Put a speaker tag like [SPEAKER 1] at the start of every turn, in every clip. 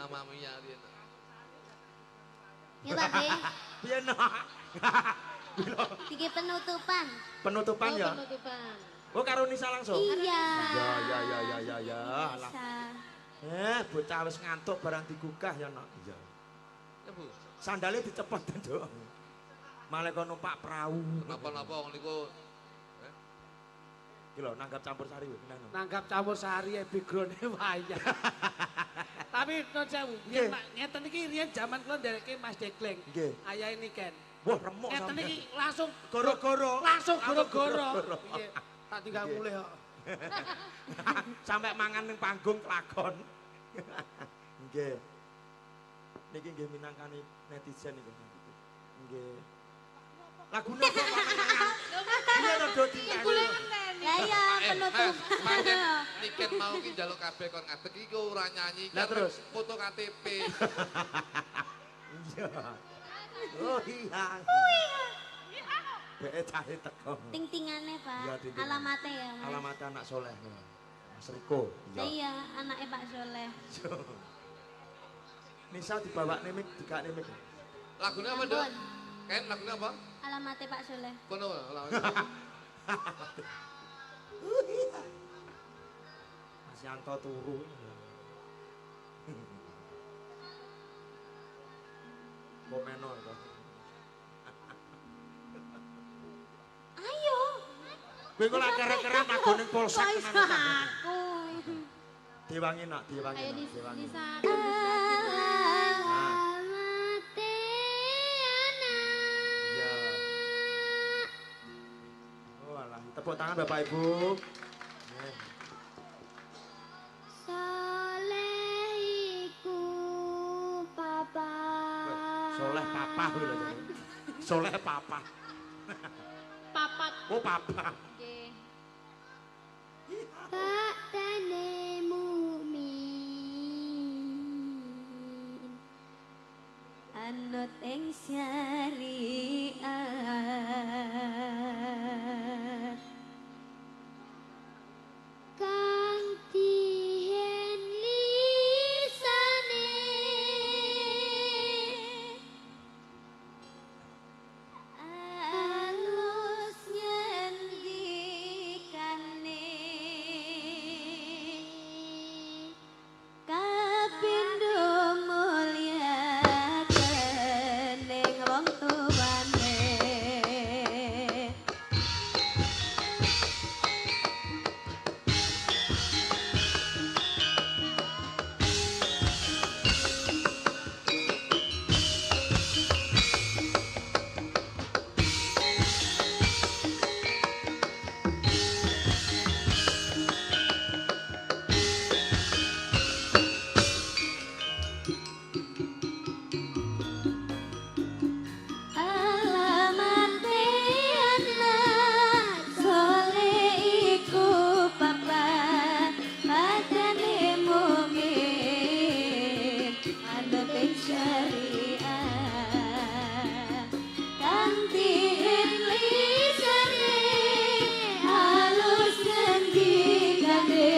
[SPEAKER 1] Mama Mia riyen.
[SPEAKER 2] Ya Pak Be.
[SPEAKER 3] Piye no?
[SPEAKER 2] Tiga penutupan.
[SPEAKER 3] Penutupan ya?
[SPEAKER 4] Penutupan.
[SPEAKER 3] Oh karo Nisa langsung?
[SPEAKER 2] Iya.
[SPEAKER 3] Ya. Alah.
[SPEAKER 2] Bisa.
[SPEAKER 3] Bocah wis ngantuk barang digugah ya no. Iya.
[SPEAKER 1] Ya Bu.
[SPEAKER 3] Sandale dicepet Nduk. Malah kok numpak perahu.
[SPEAKER 1] Napa-napa wong niku
[SPEAKER 3] Iki lho nanggap campur sari wis tenan.
[SPEAKER 4] Nanggap campur sari background-e wayang. Tapi non sewu,
[SPEAKER 3] Nggih.
[SPEAKER 4] ngeten iki riyen jaman kula ndereke Mas Dekleng.
[SPEAKER 3] Nggih.
[SPEAKER 4] Ayahe Niken.
[SPEAKER 3] Wah remuk
[SPEAKER 4] Ngeten
[SPEAKER 3] sampeyan.
[SPEAKER 4] iki langsung
[SPEAKER 3] Goro-goro.
[SPEAKER 4] Langsung
[SPEAKER 3] Goro-goro.
[SPEAKER 4] goro-goro. Iya. Tak tinggal
[SPEAKER 3] Nggih.
[SPEAKER 4] mulih kok.
[SPEAKER 3] Sampai mangan ning panggung kelakon. Nggih. Niki nggih minangkani netizen niku. Nggih. Lagune apa mangan? Iya to do dikali.
[SPEAKER 2] Lah iya penutupan.
[SPEAKER 1] Mangken Niken mau ki njaluk kabeh kon ngadeg iki ora nyanyi
[SPEAKER 3] Lah terus?
[SPEAKER 1] foto KTP.
[SPEAKER 3] Iya. Oh iya. Beke cahe teko.
[SPEAKER 2] Ting-tingane Pak.
[SPEAKER 3] Iya, ting-tingan.
[SPEAKER 2] Alamatnya ya Mas.
[SPEAKER 3] Alamat anak soleh. Mas Riko.
[SPEAKER 2] Lah iya anaknya Pak Soleh.
[SPEAKER 3] Nisa dibawa nemik, dikak nemik.
[SPEAKER 1] Lagune apa, Dok? Ken lagune apa?
[SPEAKER 2] Alamatnya Pak Soleh.
[SPEAKER 1] Kono
[SPEAKER 3] Mas Yanto turu. Komeno to.
[SPEAKER 2] Ayo.
[SPEAKER 3] Kowe kok lak keren-keren aku ning polsek
[SPEAKER 2] Kok iso
[SPEAKER 3] tenan.
[SPEAKER 2] aku.
[SPEAKER 3] Diwangi nak, diwangi.
[SPEAKER 4] Ayo
[SPEAKER 3] nak, diwangi.
[SPEAKER 4] Nisa.
[SPEAKER 2] Alamatnya anak.
[SPEAKER 3] Iya. Oh alah, tepuk tangan Bapak Ibu. Nggih.
[SPEAKER 2] Soleh iku papa.
[SPEAKER 3] Soleh papa kuwi lho. Soleh papa.
[SPEAKER 4] Papat.
[SPEAKER 3] Oh papa.
[SPEAKER 4] Nggih.
[SPEAKER 2] Ba'dane mukmin anut ing syariat kang dihen lisane alus ngendikane kapindo mulyaken ing wong tuwane Alamate anak soleh iku papa padane mukmin anut ing syariat kanthi lisane halus ngendikane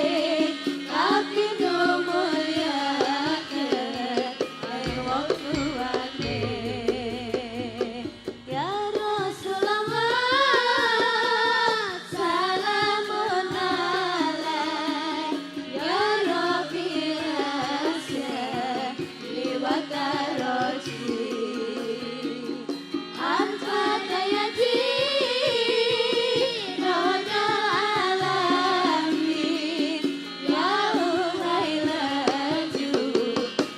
[SPEAKER 2] kapindo mulyaken ing wong tuwane ya Rasulullah salamun alaik ya Rabbi asya liwat roji anta dayati roja alamin ya uhailaju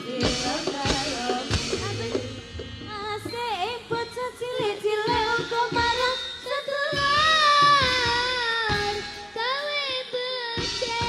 [SPEAKER 2] liwat roji asik bocah cilik-cilik uga marang sedulur gawe becik